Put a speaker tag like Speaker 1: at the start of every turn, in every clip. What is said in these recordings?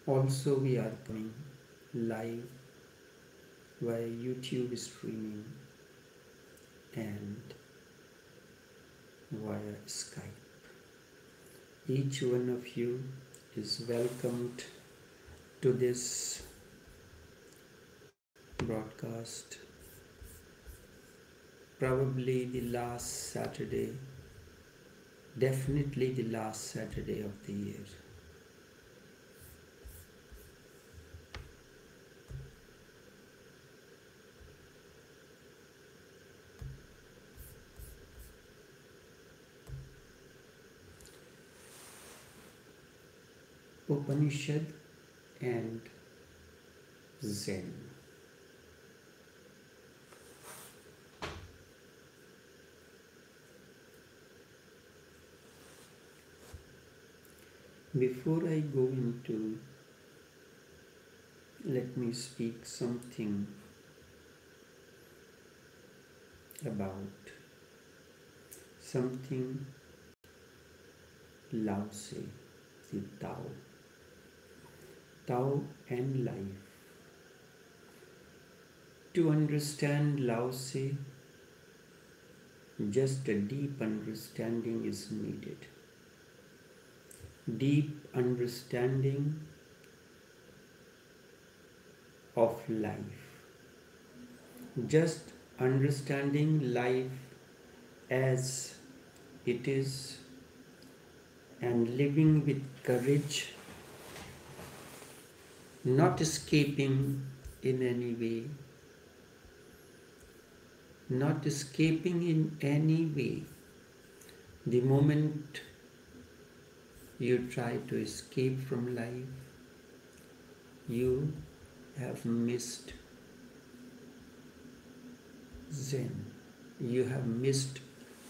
Speaker 1: Also, we are coming live via YouTube streaming and via Skype. Each one of you is welcomed to this broadcast, probably the last Saturday, definitely the last Saturday of the year. Upanishad and Zen. Before I go into, let me speak something about something Lao Tse, the Tao. Tao and life. To understand Lao Tse, just a deep understanding is needed. Deep understanding of life. Just understanding life as it is and living with courage, not escaping in any way, not escaping in any way. The moment you try to escape from life, you have missed Zen. You have missed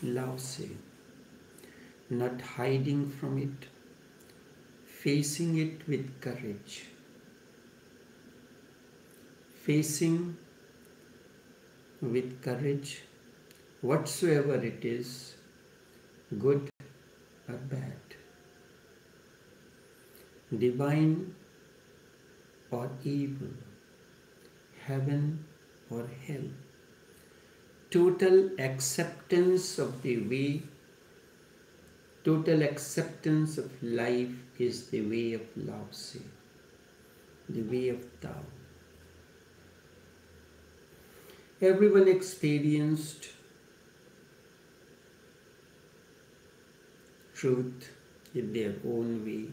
Speaker 1: Lao Tse. Not hiding from it, facing it with courage. Facing with courage whatsoever it is, good or bad, divine or evil, heaven or hell. Total acceptance of the way, total acceptance of life is the way of Lao Tse, the way of Tao. Everyone experienced truth in their own way,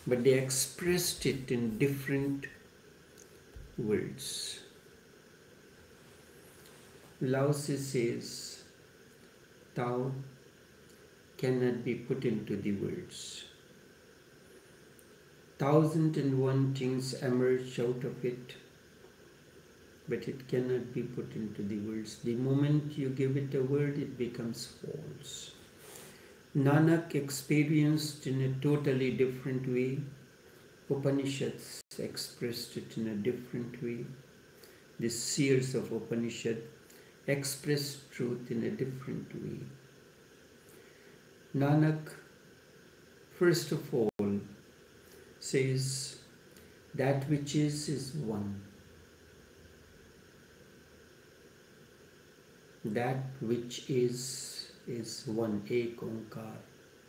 Speaker 1: but they expressed it in different words. Lao Tse says, Tao cannot be put into the words. 1,001 things emerge out of it, but it cannot be put into the words. The moment you give it a word, it becomes false. Nanak experienced in a totally different way. Upanishads expressed it in a different way. The seers of Upanishad expressed truth in a different way. Nanak, first of all, says that which is one. That which is one, Ek Onkar,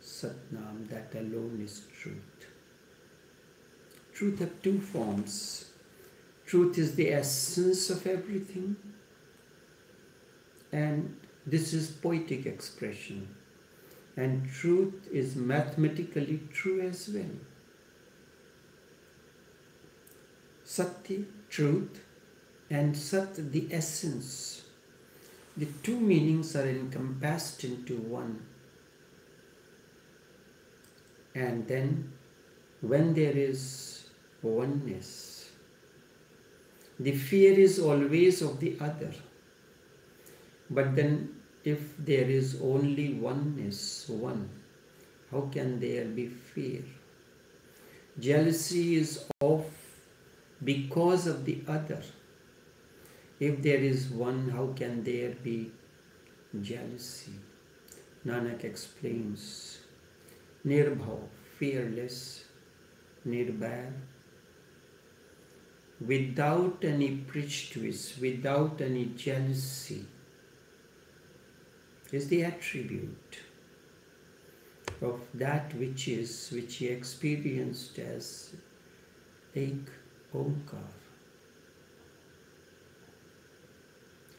Speaker 1: Satnam, that alone is truth. Truth have two forms. Truth is the essence of everything, and this is poetic expression. And truth is mathematically true as well. Satya, truth, and Sat, the essence. The two meanings are encompassed into one. And then, when there is oneness, the fear is always of the other. But then, if there is only oneness, one, how can there be fear? Jealousy is of because of the other. If there is one, how can there be jealousy? Nanak explains, Nirbhav, fearless, nirbhaya, without any prejudice, without any jealousy, is the attribute of that which he experienced as Ek Omkar.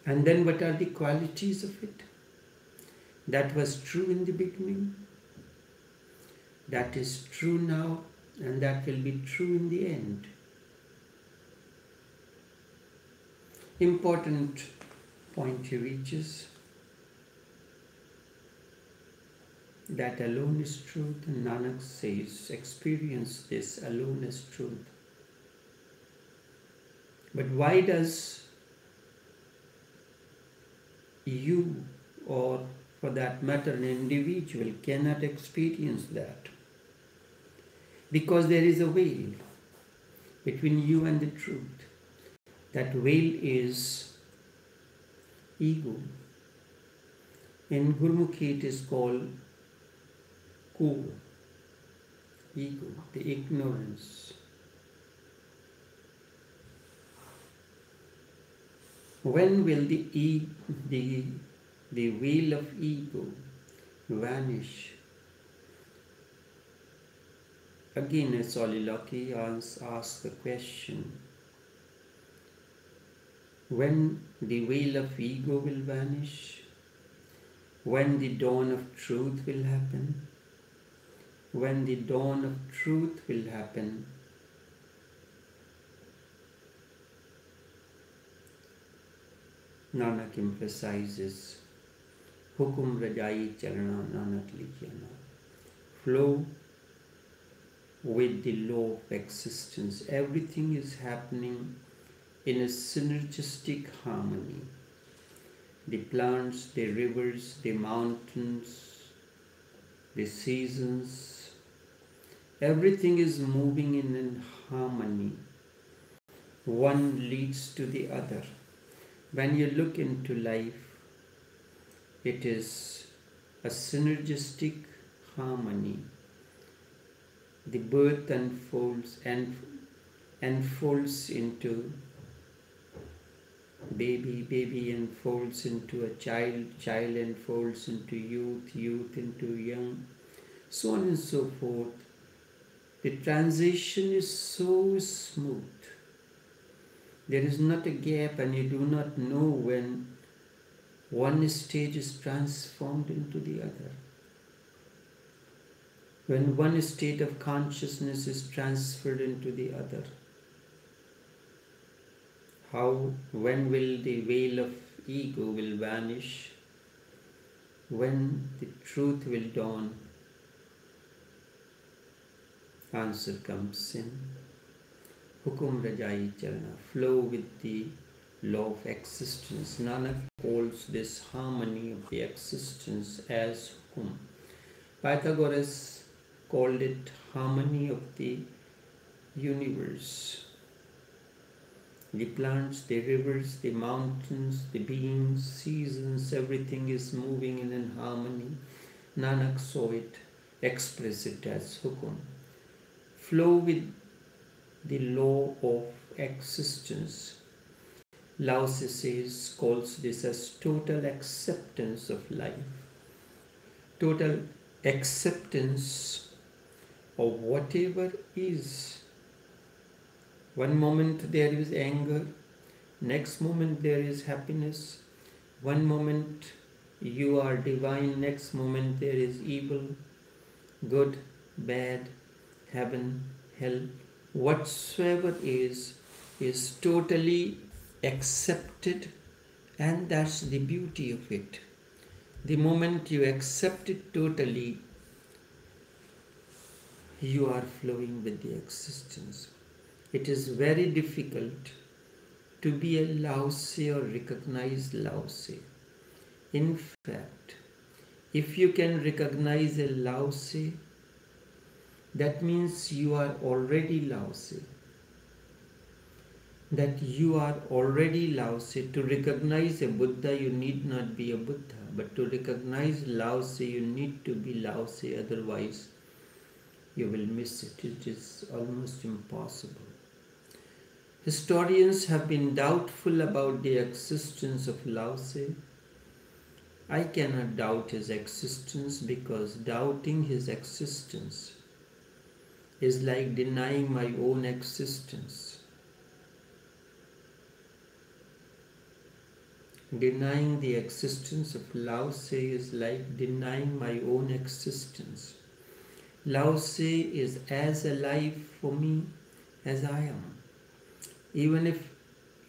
Speaker 1: And then what are the qualities of it? That was true in the beginning, that is true now, and that will be true in the end. Important point he reaches. That alone is truth, and Nanak says, experience this alone is truth. But why does you, or for that matter an individual, cannot experience that? Because there is a veil between you and the truth. That veil is ego. In Gurmukhi it is called Ko, ego, the ignorance. When will the veil of ego vanish? Again, a soliloquy asks the question, when the veil of ego will vanish, when the dawn of truth will happen, when the dawn of truth will happen, Nanak emphasizes, Hukum Rajai Chalana Nanak Lijana. Flow with the law of existence. Everything is happening in a synergistic harmony. The plants, the rivers, the mountains, the seasons, everything is moving in harmony. One leads to the other. When you look into life, it is a synergistic harmony. The birth unfolds into baby unfolds into a child unfolds into youth into young, so on and so forth. The transition is so smooth. There is not a gap, and you do not know when one stage is transformed into the other. When one state of consciousness is transferred into the other. When will the veil of ego will vanish? When the truth will dawn? Answer comes in Hukum Rajai Chalana, flow with the law of existence. Nanak calls this harmony of the existence as Hukum. Pythagoras called it harmony of the universe. The plants, the rivers, the mountains, the beings, seasons, everything is moving in harmony. Nanak saw it, express it as Hukum. Flow with the law of existence. Lao Tse calls this as total acceptance of life. Total acceptance of whatever is. One moment there is anger, next moment there is happiness. One moment you are divine, next moment there is evil, good, bad, heaven, hell. Whatsoever is totally accepted, and that's the beauty of it. The moment you accept it totally, you are flowing with the existence. It is very difficult to be a Lause or recognized Lause. In fact, if you can recognize a Lause, that means you are already Lause. That you are already Lause. To recognize a Buddha, you need not be a Buddha. But to recognize Lause, you need to be Lause. Otherwise, you will miss it. It is almost impossible. Historians have been doubtful about the existence of Lao Tse. I cannot doubt his existence because doubting his existence is like denying my own existence. Denying the existence of Lao Tse is like denying my own existence. Lao Tse is as alive for me as I am. Even if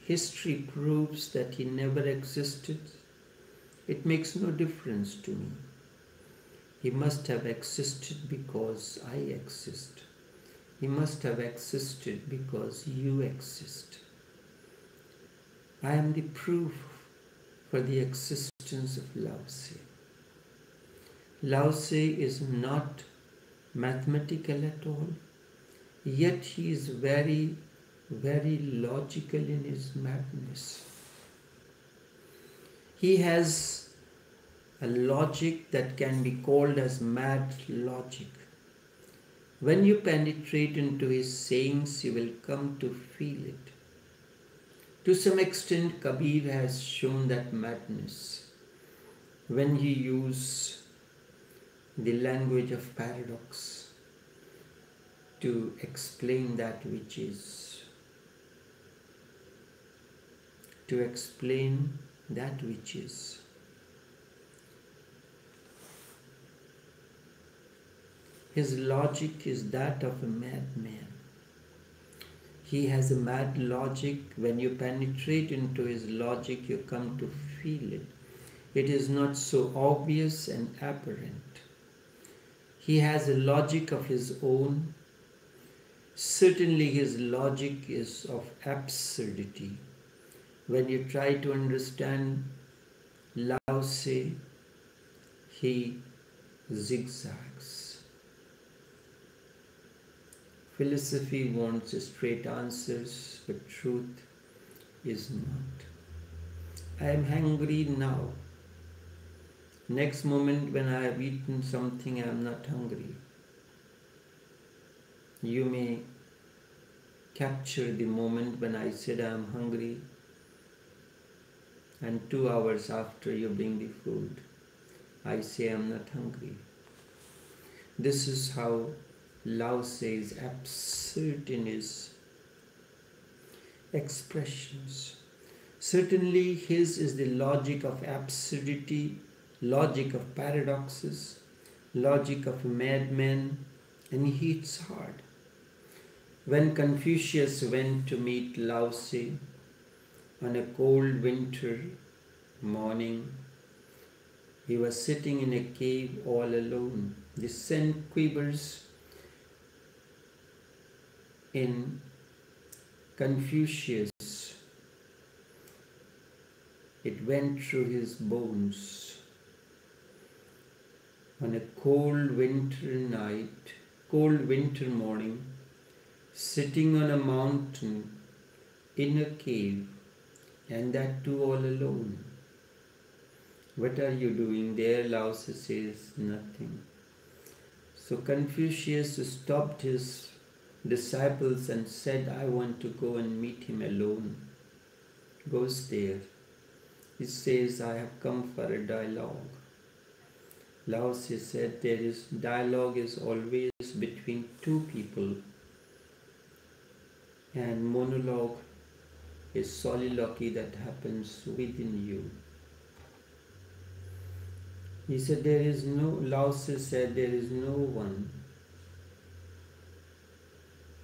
Speaker 1: history proves that he never existed, it makes no difference to me. He must have existed because I exist. He must have existed because you exist. I am the proof for the existence of Lao Tse. Lao Tse is not mathematical at all, yet he is very, very logical in his madness. He has a logic that can be called as mad logic. When you penetrate into his sayings, you will come to feel it. To some extent, Kabir has shown that madness when he uses the language of paradox to explain that which is. To explain that which is. His logic is that of a madman. He has a mad logic. When you penetrate into his logic, you come to feel it. It is not so obvious and apparent. He has a logic of his own. Certainly his logic is of absurdity. When you try to understand Lao Tse, he zigzags. Philosophy wants straight answers, but truth is not. I am hungry now. Next moment when I have eaten something, I am not hungry. You may capture the moment when I said I am hungry, and 2 hours after you bring the food, I say I am not hungry. This is how Lao Tse is absurd in his expressions. Certainly his is the logic of absurdity, logic of paradoxes, logic of a madman, and he hits hard. When Confucius went to meet Lao Tse on a cold winter morning, he was sitting in a cave all alone. The scent quivers in Confucius. It went through his bones. On a cold winter morning, sitting on a mountain in a cave, and that too all alone. What are you doing there? Lao Tse says, nothing. So Confucius stopped his disciples and said, I want to go and meet him alone. Goes there. He says, I have come for a dialogue. Lao Tse said, dialogue is always between two people, and monologue is soliloquy that happens within you. He said, Lao Tse said, there is no one.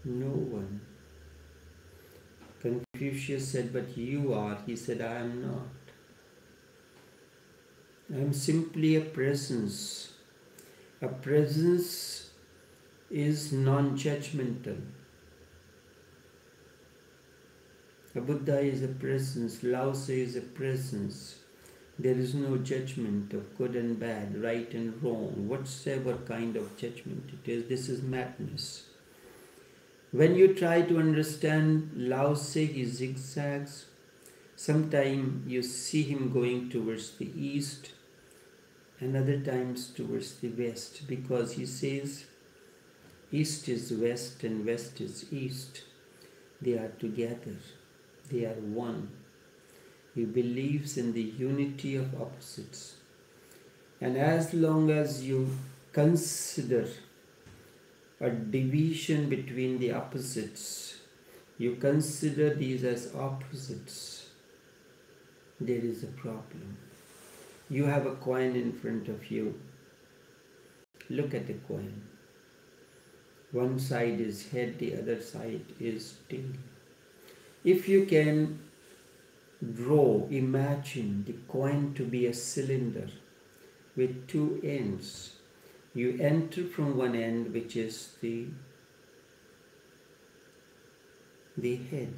Speaker 1: No one. Confucius said, but you are. He said, I am not. I am simply a presence. A presence is non-judgmental. A Buddha is a presence. Lao Tse is a presence. There is no judgment of good and bad, right and wrong, whatsoever kind of judgment it is. This is madness. When you try to understand Lao Tse, he zigzags. Sometimes you see him going towards the east and other times towards the west, because he says East is west and west is east. They are together. They are one. He believes in the unity of opposites. And as long as you consider a division between the opposites, you consider these as opposites, there is a problem. You have a coin in front of you. Look at the coin. One side is head, the other side is tail. If you can imagine the coin to be a cylinder with two ends. You enter from one end, which is the head.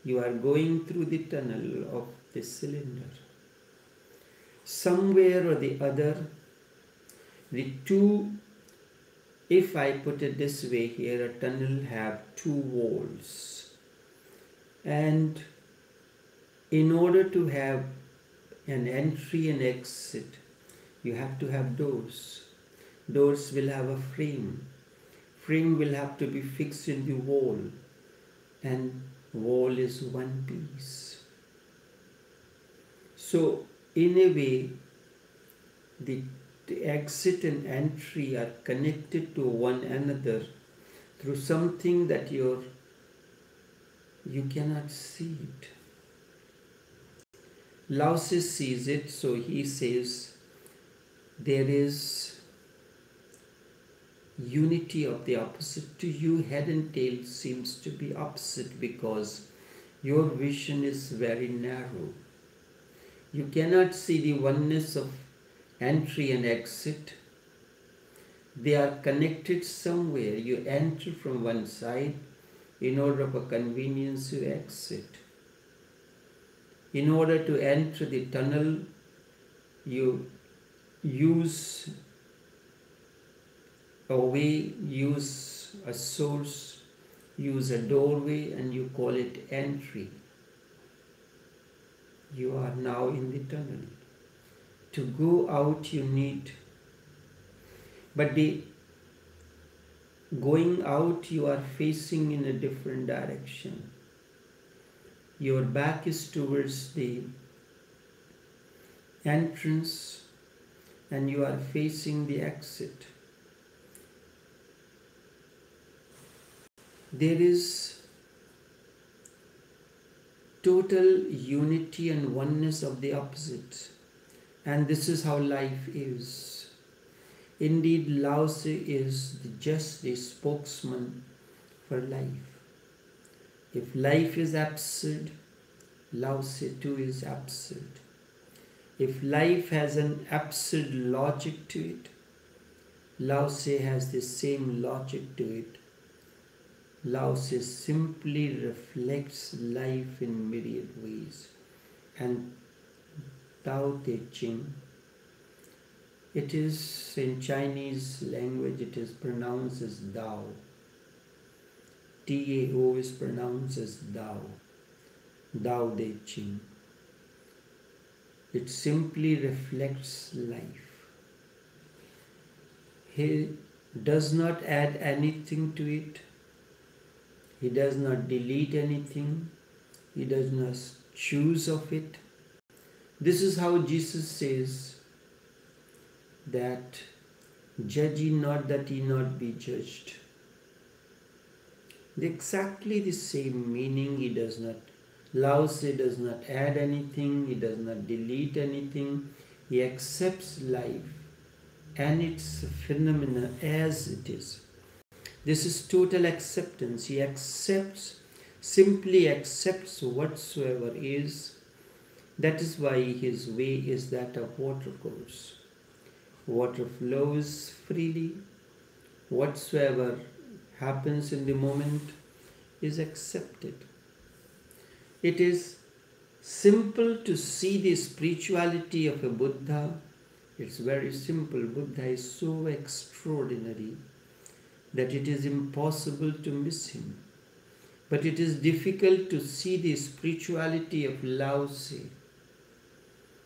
Speaker 1: You are going through the tunnel of the cylinder. Somewhere or the other, the two, if I put it this way here, a tunnel have two walls. And in order to have an entry and exit, you have to have doors. Doors will have a frame. Frame will have to be fixed in the wall. And wall is one piece. So, in a way, the exit and entry are connected to one another through something that you cannot see it. Lao Tzu sees it, so he says there is unity of the opposite. To you, head and tail seems to be opposite because your vision is very narrow. You cannot see the oneness of entry and exit. They are connected somewhere. You enter from one side, in order of a convenience you exit. In order to enter the tunnel, you use a way, use a source, use a doorway, and you call it entry. You are now in the tunnel. To go out you need, but the going out you are facing in a different direction. Your back is towards the entrance and you are facing the exit. There is total unity and oneness of the opposites. And this is how life is. Indeed, Lao Tzu is just the spokesman for life. If life is absurd, Lao Tzu too is absurd. If life has an absurd logic to it, Lao Tzu has the same logic to it. Lao Tzu simply reflects life in myriad ways. And Tao Te Ching, it is in Chinese language, it is pronounced as Dao. T-A-O is pronounced as Dao. Tao Te Ching. It simply reflects life. He does not add anything to it. He does not delete anything. He does not choose of it. This is how Jesus says that judge ye not that ye not be judged. Exactly the same meaning. He does not, Lao Tzu does not add anything. He does not delete anything. He accepts life and its phenomena as it is. This is total acceptance. He simply accepts whatsoever is. That is why his way is that of watercourse. Water flows freely. Whatsoever happens in the moment is accepted. It is simple to see the spirituality of a Buddha. It's very simple. Buddha is so extraordinary that it is impossible to miss him. But it is difficult to see the spirituality of Lao Tzu.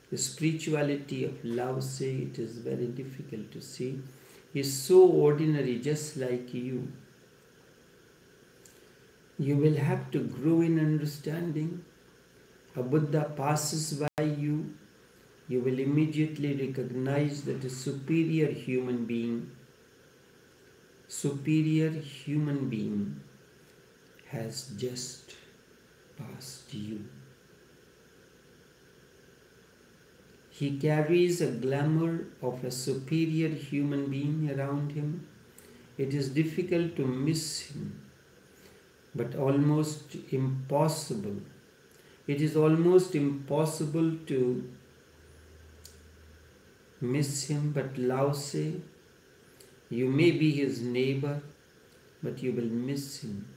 Speaker 1: The spirituality of Lao Tzu, it is very difficult to see. is so ordinary, just like you. You will have to grow in understanding. A Buddha passes by you, you will immediately recognize that a superior human being has just passed you. He carries a glamour of a superior human being around him. It is difficult to miss him, but almost impossible. It is almost impossible to miss him, but Lao Tse, you may be his neighbor, but you will miss him.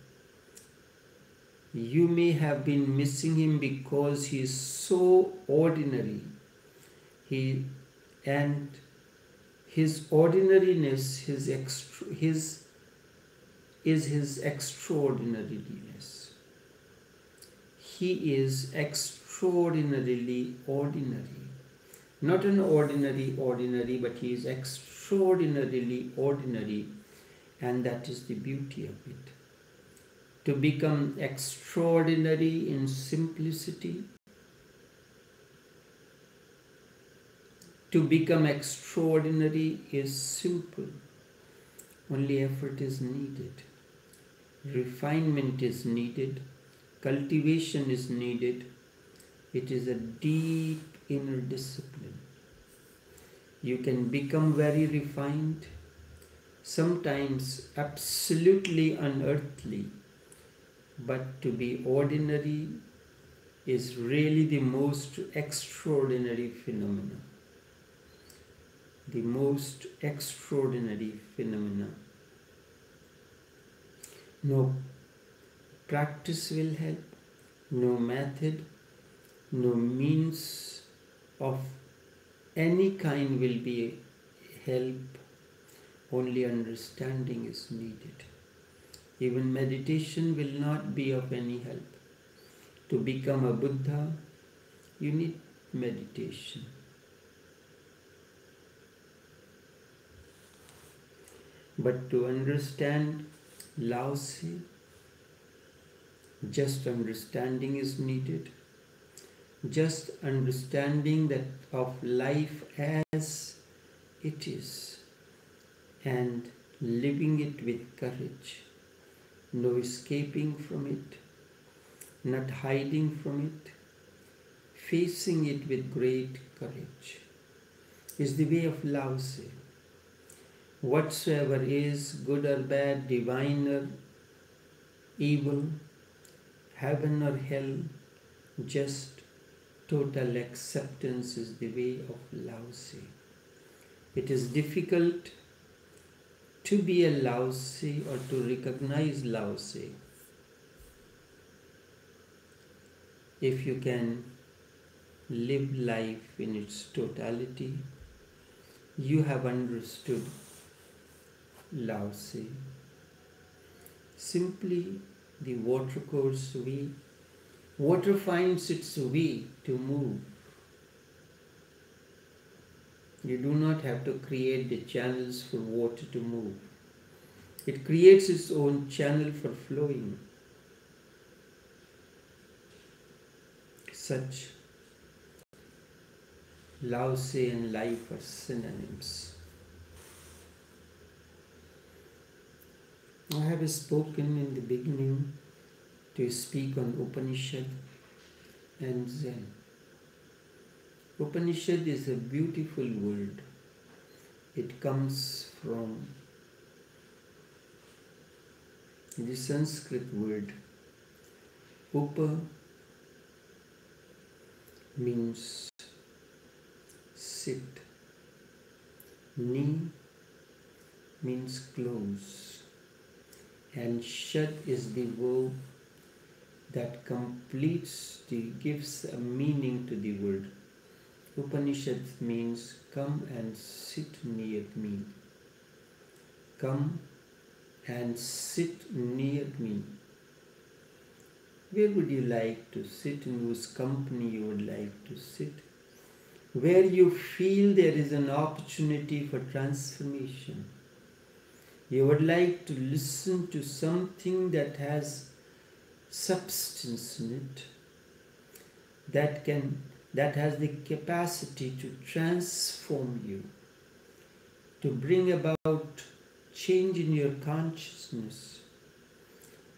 Speaker 1: You may have been missing him because he is so ordinary. And his ordinariness, is his extraordinariness. He is extraordinarily ordinary. Not an ordinary, but he is extraordinarily ordinary, and that is the beauty of it. To become extraordinary in simplicity, to become extraordinary is simple. Only effort is needed. Refinement is needed. Cultivation is needed. It is a deep inner discipline. You can become very refined, sometimes absolutely unearthly, but to be ordinary is really the most extraordinary phenomenon. The most extraordinary phenomena. No practice will help, no method, no means of any kind will be help, only understanding is needed. Even meditation will not be of any help. To become a Buddha, you need meditation. But to understand Lao Tse, just understanding is needed. Just understanding that of life as it is and living it with courage. No escaping from it, not hiding from it, facing it with great courage is the way of Lao Tse. Whatsoever is, good or bad, divine or evil, heaven or hell, just total acceptance is the way of Lao Tse. It is difficult to be a Lao Tse or to recognize Lao Tse if you can live life in its totality. You have understood Lao Tse. Simply the watercourse way. Water finds its way to move. You do not have to create the channels for water to move. It creates its own channel for flowing. Such Lao Tse and life are synonyms. I have spoken in the beginning to speak on Upanishad and Zen. Upanishad is a beautiful word. It comes from the Sanskrit word Upa means sit, Ni means close, and Shad is the verb that gives a meaning to the word. Upanishad means come and sit near me. Come and sit near me. Where would you like to sit? In whose company you would like to sit? Where you feel there is an opportunity for transformation. You would like to listen to something that has substance in it, that has the capacity to transform you, to bring about change in your consciousness.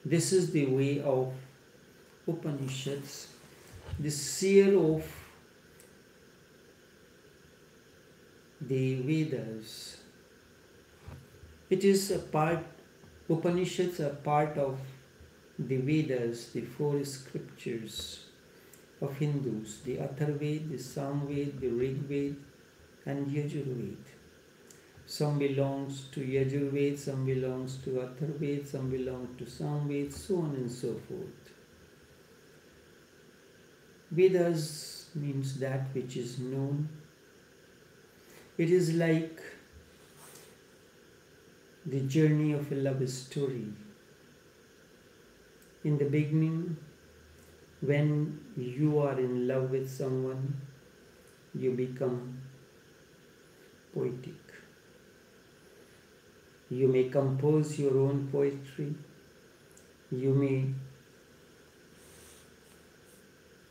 Speaker 1: This is the way of Upanishads, the seer of the Vedas. It is a part, Upanishads are part of the Vedas, the four scriptures of Hindus, the Atharvaveda, the Samveda, the Rigveda and Yajurveda. Some belongs to Yajurveda, some belongs to Atharvaveda, some belong to Samveda, so on and so forth. Vedas means that which is known. It is like the journey of a love story. In the beginning, when you are in love with someone, you become poetic. You may compose your own poetry. You may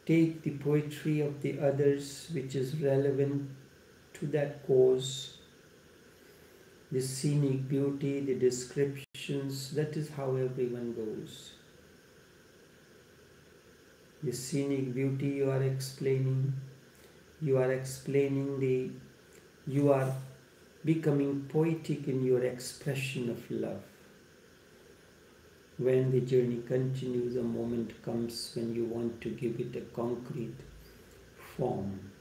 Speaker 1: take the poetry of the others which is relevant to that cause. The scenic beauty, the descriptions, that is how everyone goes. The scenic beauty you are explaining you are becoming poetic in your expression of love. When the journey continues, a moment comes when you want to give it a concrete form.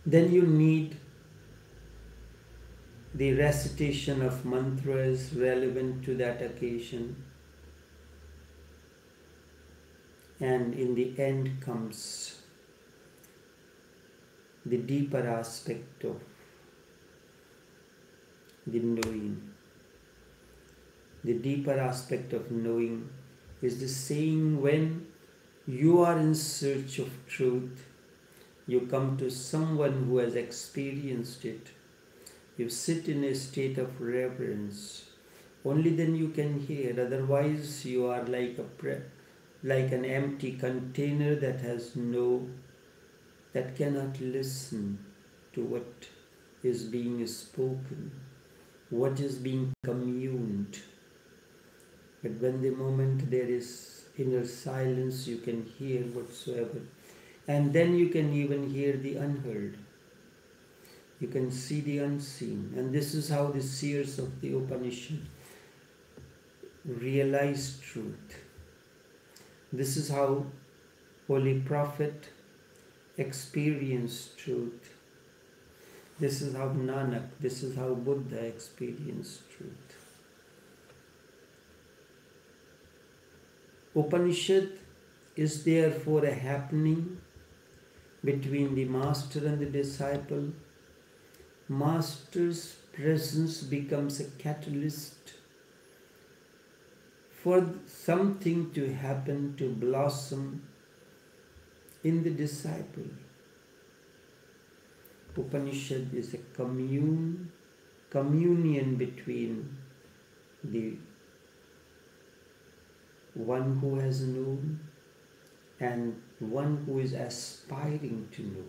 Speaker 1: Then you need the recitation of mantras relevant to that occasion. And in the end comes the deeper aspect of the knowing. The deeper aspect of knowing is the saying when you are in search of truth, you come to someone who has experienced it. You sit in a state of reverence. Only then you can hear. Otherwise, you are like an empty container that cannot listen to what is being spoken, what is being communed. But when the moment there is inner silence, you can hear whatsoever. And then you can even hear the unheard. You can see the unseen. And this is how the seers of the Upanishad realize truth. This is how Holy Prophet experienced truth. This is how Nanak, this is how Buddha experienced truth. Upanishad is therefore a happening between the master and the disciple. Master's presence becomes a catalyst for something to happen, to blossom in the disciple. Upanishad is a communion between the one who has known and one who is aspiring to know.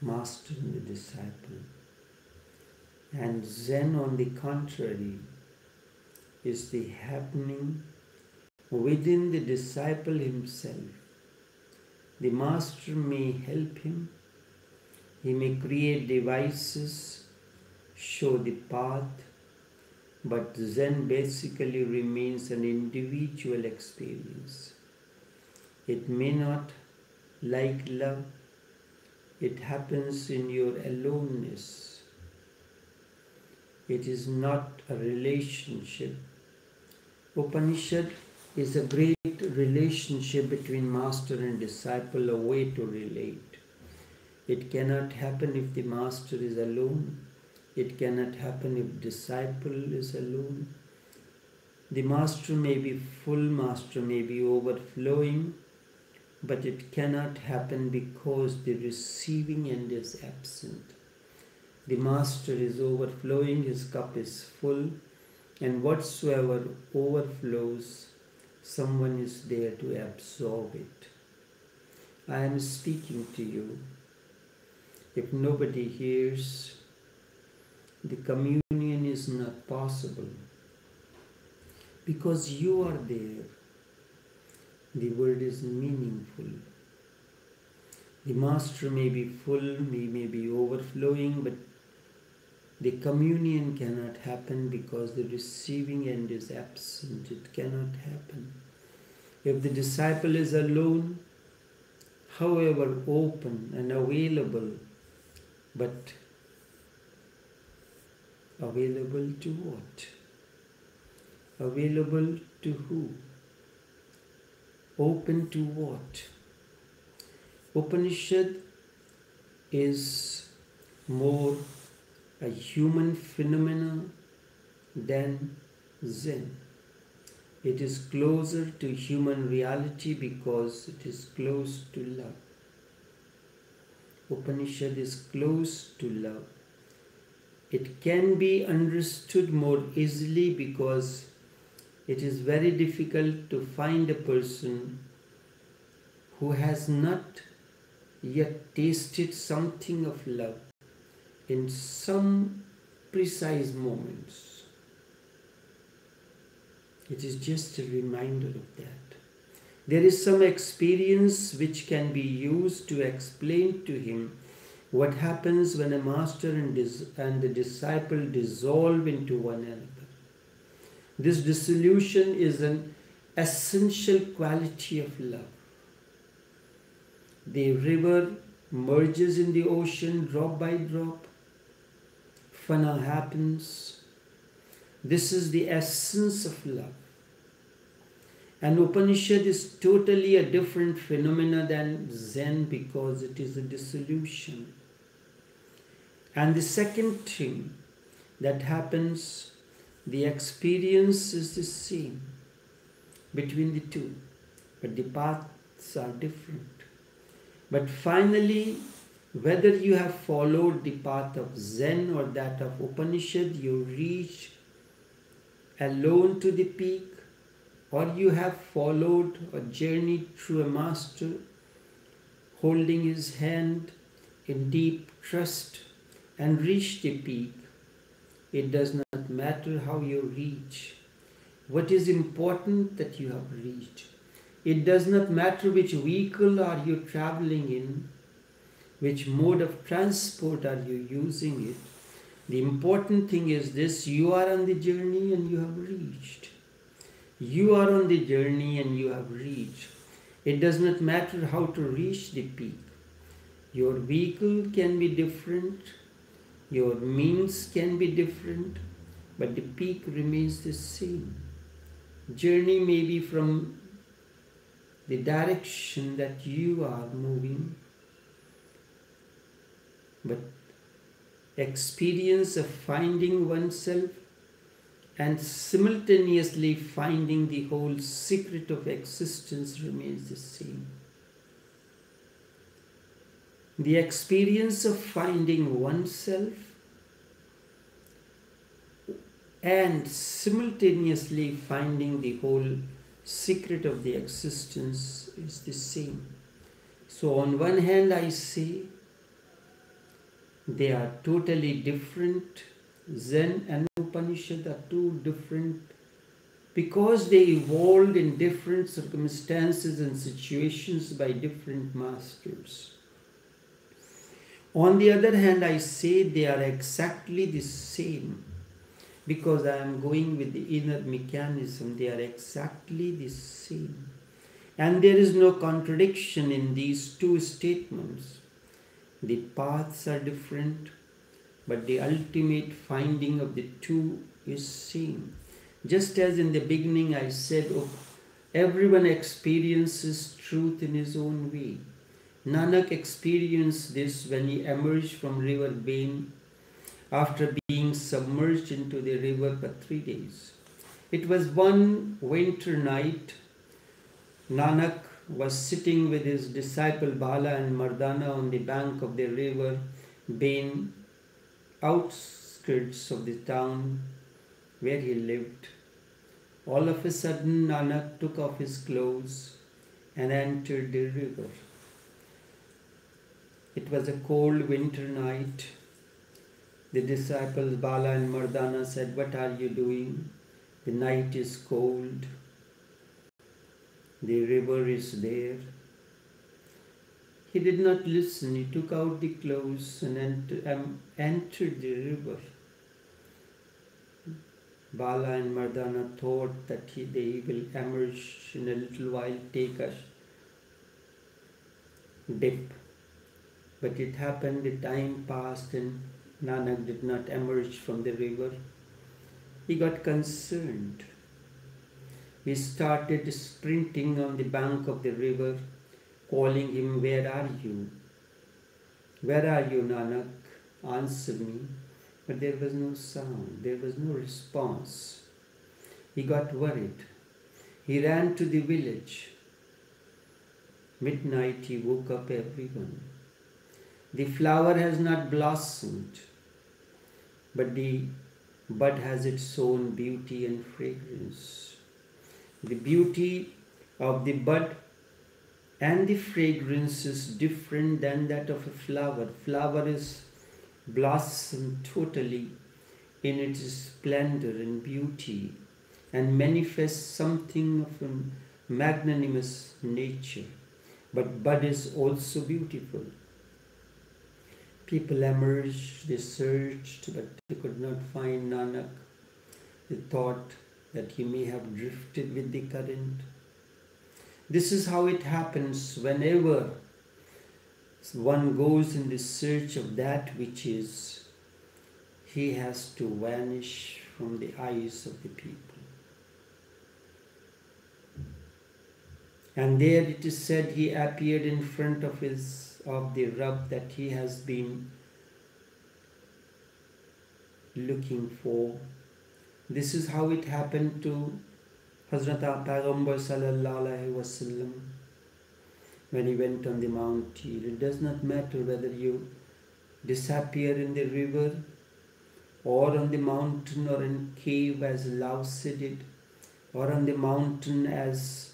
Speaker 1: Master and the disciple. And Zen, on the contrary, is the happening within the disciple himself. The master may help him. He may create devices, show the path, but Zen basically remains an individual experience. It may not, like love, it happens in your aloneness. It is not a relationship. Upanishad is a great relationship between master and disciple, a way to relate. It cannot happen if the master is alone. It cannot happen if disciple is alone. The master may be full, master may be overflowing, but it cannot happen because the receiving end is absent. The Master is overflowing, his cup is full, and whatsoever overflows, someone is there to absorb it. I am speaking to you. If nobody hears, the communion is not possible. Because you are there, the word is meaningful. The Master may be full, may be overflowing, but the communion cannot happen because the receiving end is absent. It cannot happen. If the disciple is alone, however open and available, but available to what? Available to who? Open to what? Upanishad is more a human phenomenon than Zen. It is closer to human reality because it is close to love. Upanishad is close to love. It can be understood more easily because it is very difficult to find a person who has not yet tasted something of love in some precise moments. It is just a reminder of that. There is some experience which can be used to explain to him what happens when a master and the disciple dissolve into one another. This dissolution is an essential quality of love. The river merges in the ocean drop by drop. Fana happens. This is the essence of love. And Upanishad is totally a different phenomena than Zen because it is a dissolution. And the second thing that happens, the experience is the same between the two, but the paths are different. But finally, whether you have followed the path of Zen or that of Upanishad, you reach alone to the peak, or you have followed or journeyed through a master, holding his hand in deep trust and reach the peak. It does not matter how you reach. What is important that you have reached. It does not matter which vehicle are you traveling in, which mode of transport are you using it. The important thing is this: you are on the journey and you have reached. You are on the journey and you have reached. It does not matter how to reach the peak. Your vehicle can be different, your means can be different, but the peak remains the same. Journey may be from the direction that you are moving, but experience of finding oneself and simultaneously finding the whole secret of existence remains the same. The experience of finding oneself and simultaneously finding the whole secret of the existence is the same. So on one hand I say they are totally different. Zen and Upanishad are two different because they evolved in different circumstances and situations by different masters. On the other hand, I say they are exactly the same because I am going with the inner mechanism. They are exactly the same. And there is no contradiction in these two statements. The paths are different, but the ultimate finding of the two is same. Just as in the beginning I said, everyone experiences truth in his own way. Nanak experienced this when he emerged from river Bain after being submerged into the river for 3 days. It was one winter night. Nanak was sitting with his disciple Bala and Mardana on the bank of the river Bain outskirts of the town where he lived. All of a sudden, Nanak took off his clothes and entered the river. It was a cold winter night. The disciples Bala and Mardana said, "What are you doing? The night is cold. The river is there." He did not listen. He took out the clothes and entered the river. Bala and Mardana thought that they will emerge in a little while, take a dip. But it happened, the time passed and Nanak did not emerge from the river. He got concerned. He started sprinting on the bank of the river, calling him, "Where are you? Where are you, Nanak? Answer me." But there was no sound, there was no response. He got worried. He ran to the village. Midnight, he woke up everyone. The flower has not blossomed, but the bud has its own beauty and fragrance. The beauty of the bud and the fragrance is different than that of a flower. Flower is blossomed totally in its splendor and beauty and manifests something of a magnanimous nature. But bud is also beautiful. People emerged, they searched, but they could not find Nanak. They thought that he may have drifted with the current. This is how it happens whenever one goes in the search of that which is, he has to vanish from the eyes of the people. And there it is said he appeared in front of the Rabb that he has been looking for. This is how it happened to Hazrat Payghambar sallallahu alaihi wasallam when he went on the Mount Hir. It does not matter whether you disappear in the river or on the mountain or in cave as Lao-tse did, or on the mountain as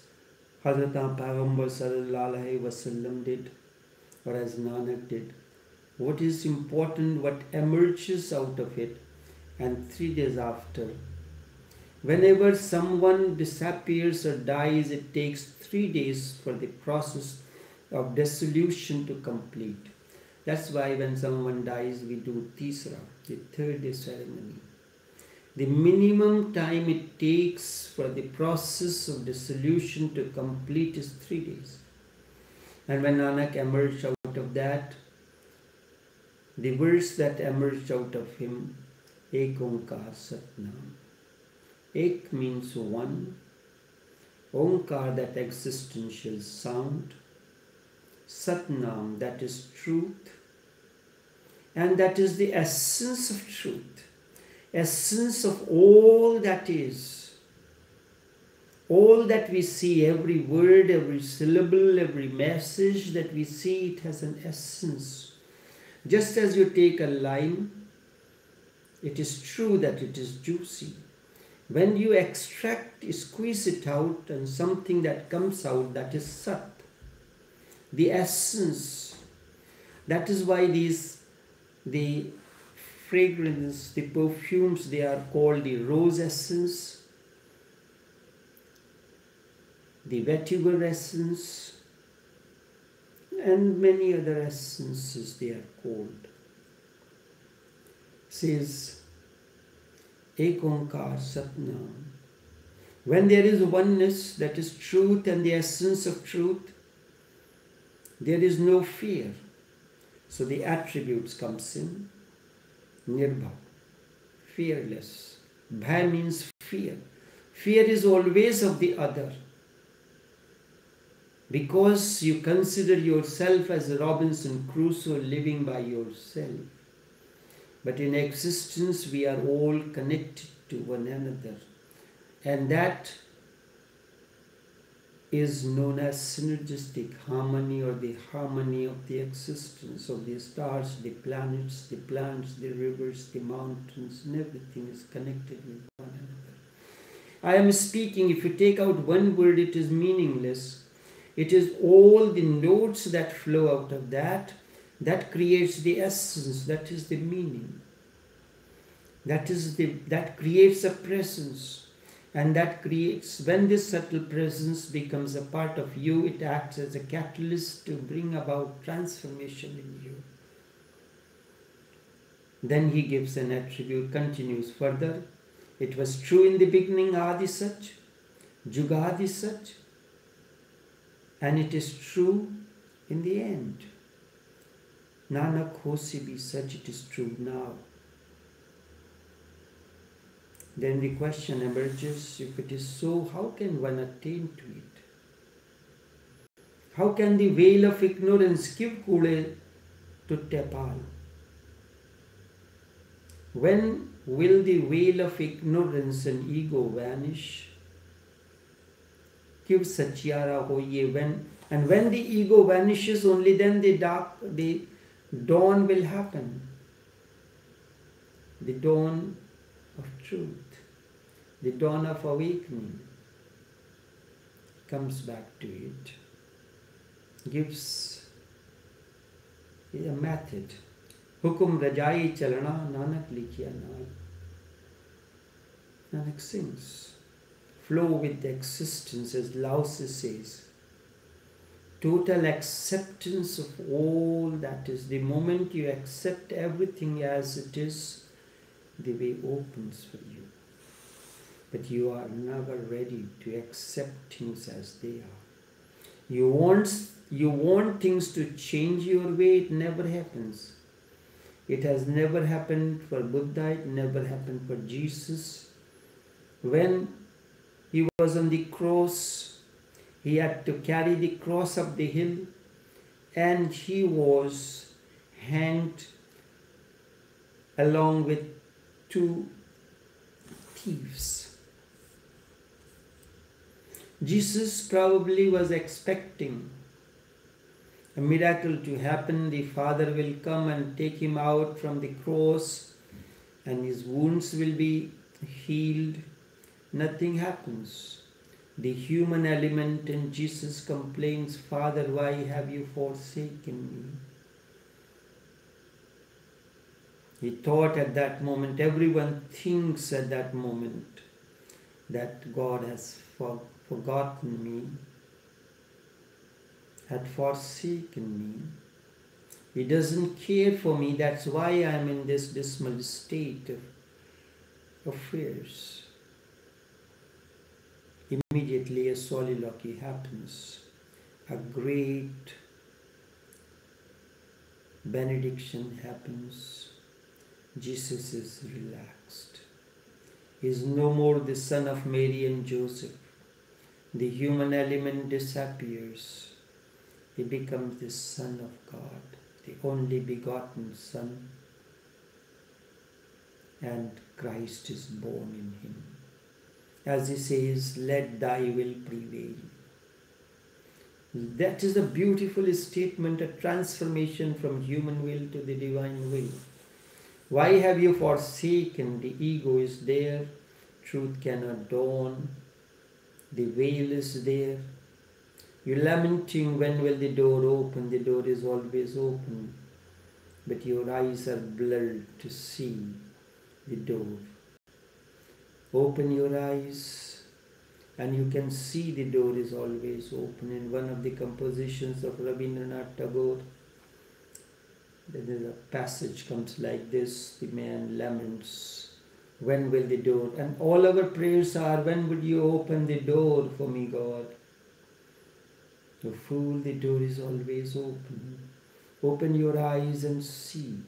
Speaker 1: Hazrat Payghambar sallallahu alaihi wasallam did, or as Nanak did. What is important, what emerges out of it. And 3 days after, whenever someone disappears or dies, it takes 3 days for the process of dissolution to complete. That's why when someone dies, we do Tisra, the 3rd day ceremony. The minimum time it takes for the process of dissolution to complete is 3 days. And when Nanak emerged out of that, the verse that emerged out of him, Ek Onkar Satnam. Ek means one. Onkar, that existential sound. Satnam, that is truth. And that is the essence of truth. Essence of all that is. All that we see, every word, every syllable, every message that we see, it has an essence. Just as you take a lime, it is true that it is juicy. When you extract, squeeze it out, and something that comes out, that is sat. The essence. That is why the fragrance, the perfumes, they are called the rose essence, the vetiver essence, and many other essences they are called. Says Ek Onkar Satnam. When there is oneness, that is truth and the essence of truth, there is no fear. So the attributes comes in. Nirbhav, fearless. Bhai means fear. Fear is always of the other. Because you consider yourself as Robinson Crusoe living by yourself. But in existence we are all connected to one another. And that is known as synergistic harmony, or the harmony of the existence of the stars, the planets, the plants, the rivers, the mountains, and everything is connected with one another. I am speaking, if you take out one word, it is meaningless. It is all the notes that flow out of that creates the essence, that is the meaning. That creates a presence. And that creates, when this subtle presence becomes a part of you, it acts as a catalyst to bring about transformation in you. Then he gives an attribute, continues further. It was true in the beginning, Adi Sach, Jugadi Sach, and it is true in the end. Nanak Hosi be Sach, it is true now. Then the question emerges, if it is so, how can one attain to it? How can the veil of ignorance give kule to Tepal? When will the veil of ignorance and ego vanish? Give Satyara hoye, when the ego vanishes, only then the dawn will happen. The dawn of truth, the dawn of awakening comes back to it, gives a method. Hukum Rajai Chalana, Nanak Likhya Naal. Nanak sings. Flow with the existence, as Lao Tse says. Total acceptance of all that is. The moment you accept everything as it is, the way opens for you. But you are never ready to accept things as they are. You want things to change your way, it never happens. It has never happened for Buddha, it never happened for Jesus. When he was on the cross, he had to carry the cross up the hill, and he was hanged along with 2 thieves. Jesus probably was expecting a miracle to happen. The Father will come and take him out from the cross, and his wounds will be healed. Nothing happens. The human element in Jesus complains, Father, why have you forsaken me? He thought at that moment, everyone thinks at that moment that God has forgotten me, had forsaken me. He doesn't care for me, that's why I am in this dismal state of affairs. Immediately a soliloquy happens. A great benediction happens. Jesus is relaxed. He is no more the son of Mary and Joseph. The human element disappears. He becomes the Son of God, the only begotten Son, and Christ is born in him. As he says, let thy will prevail. That is a beautiful statement, a transformation from human will to the divine will. Why have you forsaken? The ego is there, truth cannot dawn, the veil is there. You're lamenting, when will the door open? The door is always open, but your eyes are blurred to see the door. Open your eyes and you can see the door is always open. In one of the compositions of Rabindranath Tagore, there is a passage comes like this, the man laments, when will the door? And all our prayers are, when would you open the door for me, God? You fool, the door is always open. Open your eyes and see.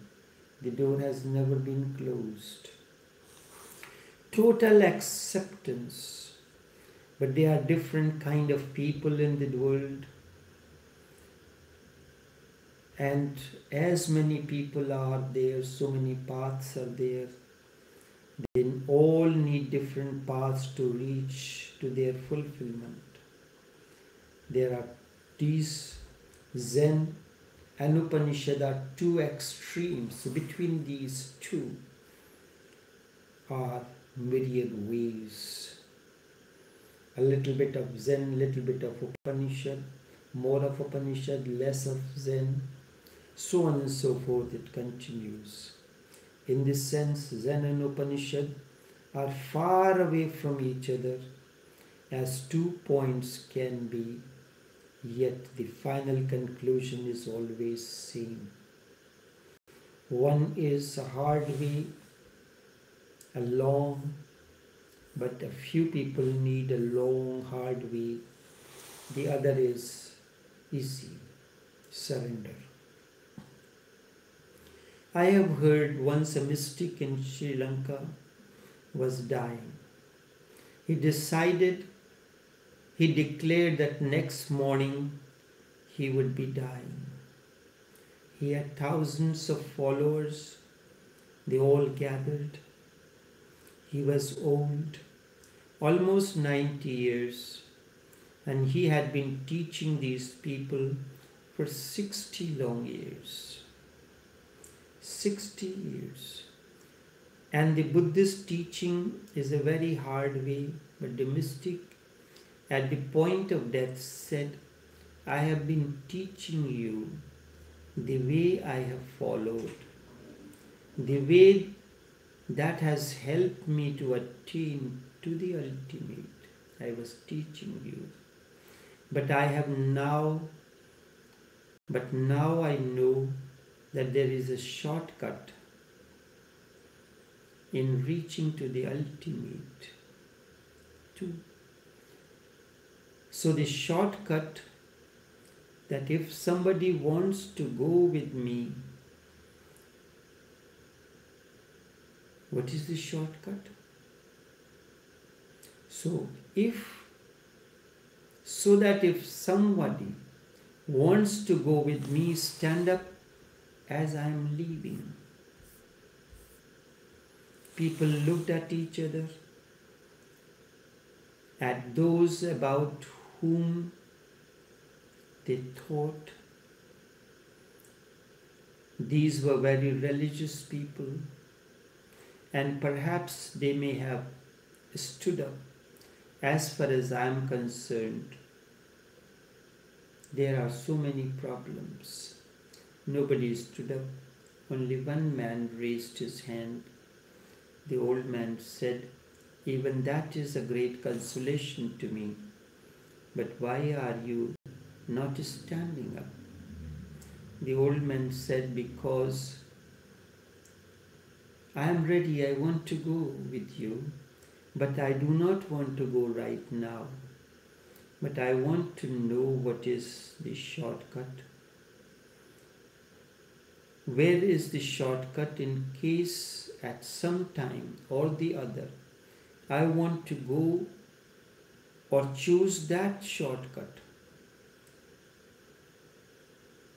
Speaker 1: The door has never been closed. Total acceptance. But there are different kind of people in the world. And as many people are there, so many paths are there. They all need different paths to reach to their fulfillment. There are these Zen and Upanishad are two extremes. Between these two are myriad ways. A little bit of Zen, little bit of Upanishad, more of Upanishad, less of Zen, so on and so forth. It continues. In this sense, Zen and Upanishad are far away from each other as 2 points can be, yet the final conclusion is always same. One is a hard way, a long, but a few people need a long, hard way. The other is easy, surrender. I have heard once a mystic in Sri Lanka was dying. He declared that next morning he would be dying. He had thousands of followers. They all gathered. He was old, almost 90 years, and he had been teaching these people for 60 long years. 60 years. And the Buddhist teaching is a very hard way, but the mystic at the point of death said, I have been teaching you the way I have followed, the way that has helped me to attain to the ultimate. I was teaching you. But now I know that there is a shortcut in reaching to the ultimate too. So the shortcut, that if somebody wants to go with me, what is the shortcut? So that if somebody wants to go with me, stand up as I am leaving. People looked at each other, at those about whom they thought these were very religious people, and perhaps they may have stood up. As far as I am concerned, there are so many problems. Nobody stood up. Only one man raised his hand. The old man said, even that is a great consolation to me. But why are you not standing up? The old man said, because I am ready, I want to go with you, but I do not want to go right now. But I want to know what is the shortcut. Where is the shortcut in case at some time or the other I want to go or choose that shortcut?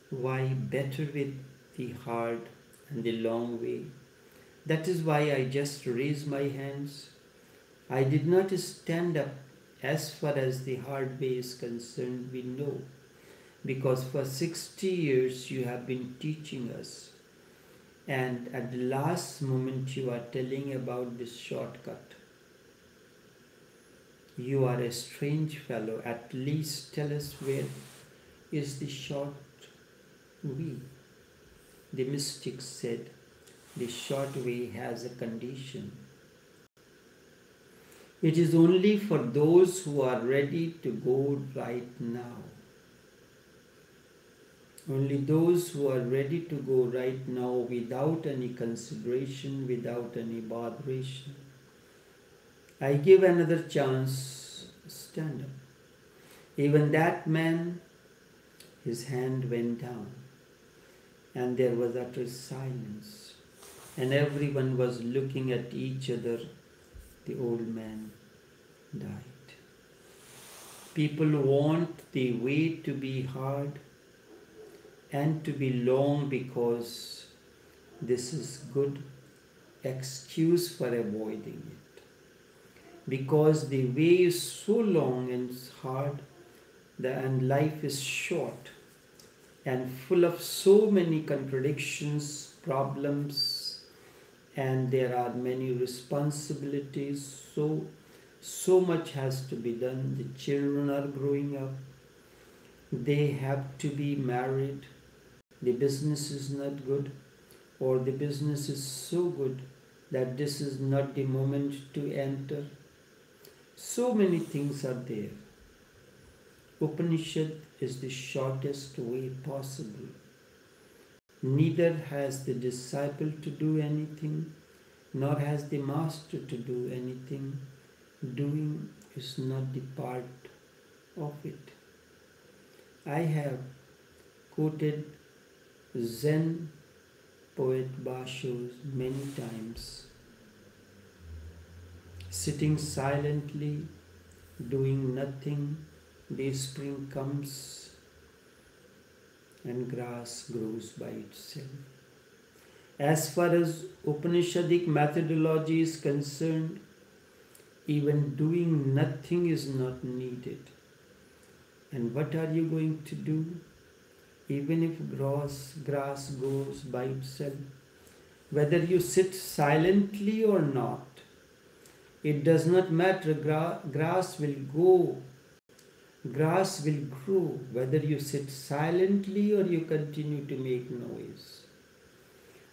Speaker 1: Why better with the hard and the long way? That is why I just raised my hands. I did not stand up. As far as the hard way is concerned, we know. Because for 60 years you have been teaching us. And at the last moment you are telling about this shortcut. You are a strange fellow. At least tell us where is the short way. The mystic said, the short way has a condition. It is only for those who are ready to go right now. Only those who are ready to go right now without any consideration, without any botheration. I give another chance, stand up. Even that man, his hand went down and there was utter silence and everyone was looking at each other. The old man died. People want the way to be hard and to be long because this is good excuse for avoiding it. Because the way is so long and hard, And life is short and full of so many contradictions, problems, and there are many responsibilities. So much has to be done. The children are growing up. They have to be married. The business is not good, or the business is so good that this is not the moment to enter. So many things are there. Upanishad is the shortest way possible. Neither has the disciple to do anything, nor has the master to do anything. Doing is not the part of it. I have quoted Zen poet Basho's many times. Sitting silently, doing nothing, the spring comes and grass grows by itself. As far as Upanishadic methodology is concerned, even doing nothing is not needed. And what are you going to do? Even if grass goes by itself, whether you sit silently or not, it does not matter. Grass will go, grass will grow, whether you sit silently or you continue to make noise.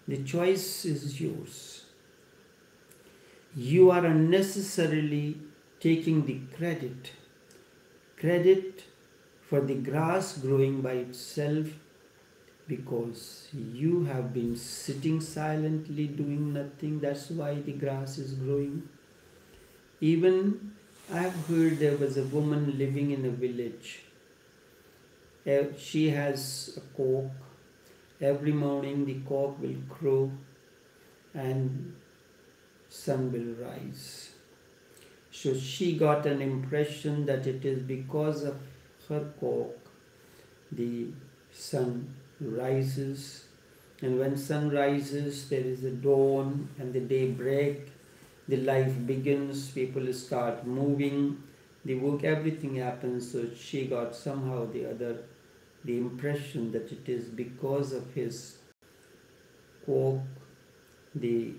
Speaker 1: The choice is yours. You are unnecessarily taking the credit for the grass growing by itself, because you have been sitting silently doing nothing. That's why the grass is growing. Even I've heard there was a woman living in a village. She has a cock. Every morning the cock will crow and sun will rise. So she got an impression that it is because of her cock the sun rises, and when sun rises there is a dawn and the day break, the life begins, people start moving, the work, everything happens. So she got somehow the other the impression that it is because of his cock the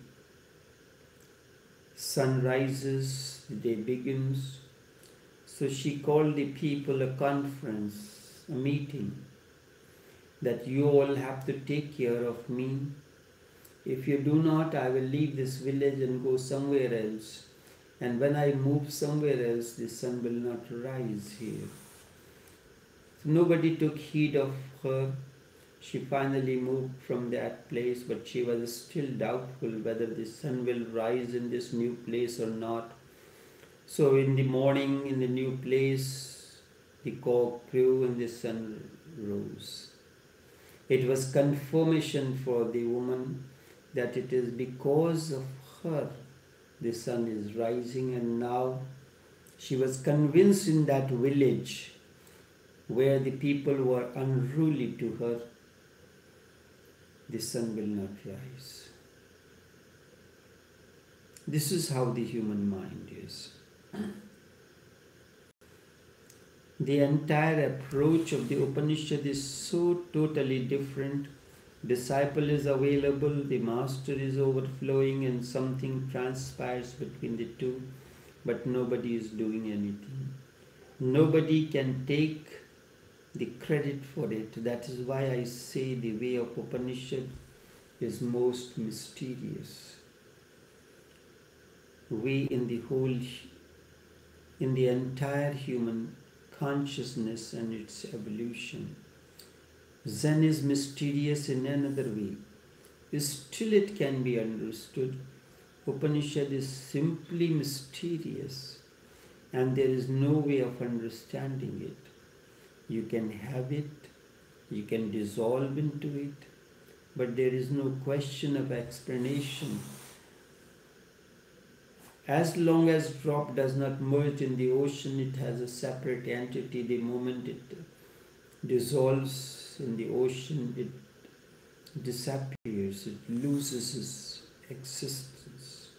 Speaker 1: sun rises, the day begins. So she called the people a conference, a meeting, that you all have to take care of me. If you do not, I will leave this village and go somewhere else. And when I move somewhere else, the sun will not rise here. So nobody took heed of her. She finally moved from that place, but she was still doubtful whether the sun will rise in this new place or not. So in the morning, in the new place, the cock crew and the sun rose. It was confirmation for the woman that it is because of her the sun is rising, and now she was convinced in that village where the people were unruly to her, the sun will not rise. This is how the human mind is. The entire approach of the Upanishad is so totally different. Disciple is available, the master is overflowing, and something transpires between the two, but nobody is doing anything. Nobody can take the credit for it. That is why I say the way of Upanishad is most mysterious. We in the entire human consciousness and its evolution. Zen is mysterious in another way. Still it can be understood. Upanishad is simply mysterious, and there is no way of understanding it. You can have it, you can dissolve into it, but there is no question of explanation. As long as drop does not merge in the ocean, it has a separate entity. The moment it dissolves in the ocean, it disappears, it loses its existence.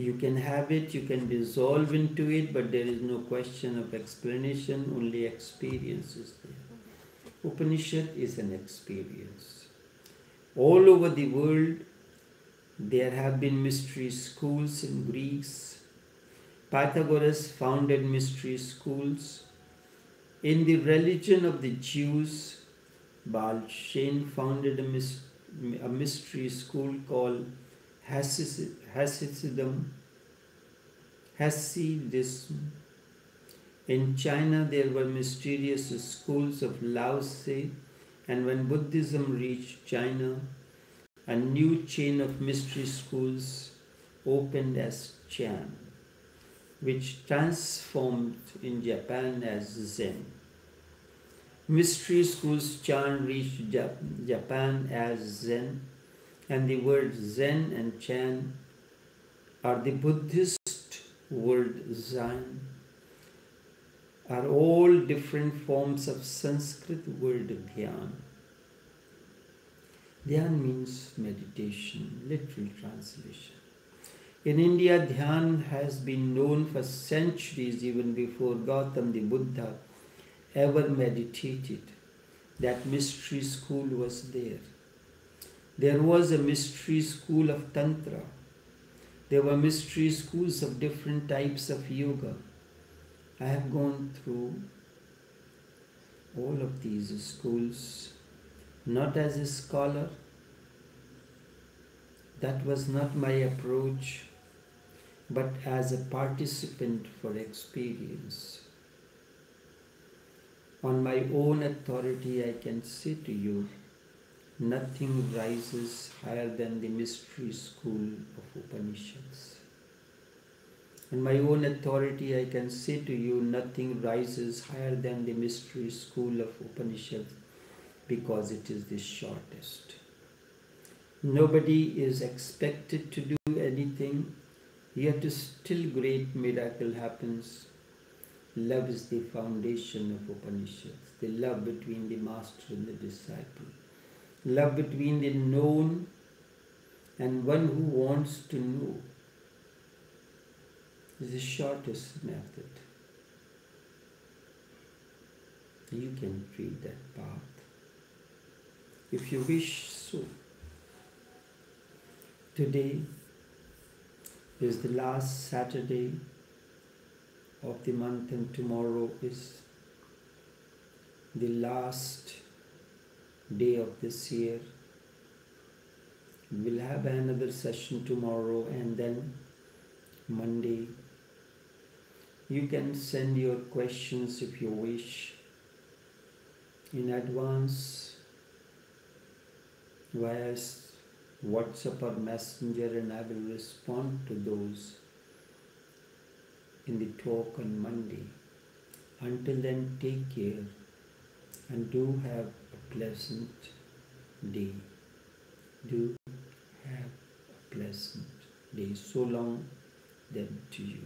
Speaker 1: You can have it, you can dissolve into it, but there is no question of explanation, only experience is there. Upanishad is an experience. All over the world, there have been mystery schools in Greece. Pythagoras founded mystery schools. In the religion of the Jews, Baal Shem founded a mystery school called Hasidism. In China, there were mysterious schools of Lao Tse, and when Buddhism reached China, a new chain of mystery schools opened as Chan, which transformed in Japan as Zen. Mystery schools Chan reached Japan as Zen, and the words Zen and Chan are the Buddhist word Zen, are all different forms of Sanskrit word Dhyan. Dhyan means meditation, literal translation. In India, Dhyan has been known for centuries, even before Gautam the Buddha ever meditated. That mystery school was there. There was a mystery school of Tantra. There were mystery schools of different types of yoga. I have gone through all of these schools, not as a scholar. That was not my approach, but as a participant for experience. On my own authority, I can say to you, nothing rises higher than the mystery school of Upanishads. On my own authority, I can say to you, nothing rises higher than the mystery school of Upanishads, because it is the shortest. Nobody is expected to do anything, yet still great miracle happens. Love is the foundation of Upanishads, the love between the master and the disciple. Love between the known and one who wants to know is the shortest method. You can treat that path if you wish so. Today is the last Saturday of the month, and tomorrow is the last day of this year. We'll have another session tomorrow, and then Monday. You can send your questions if you wish in advance via WhatsApp or Messenger, and I will respond to those in the talk on Monday. Until then, take care and do have a pleasant day. Do have a pleasant day. So long then to you.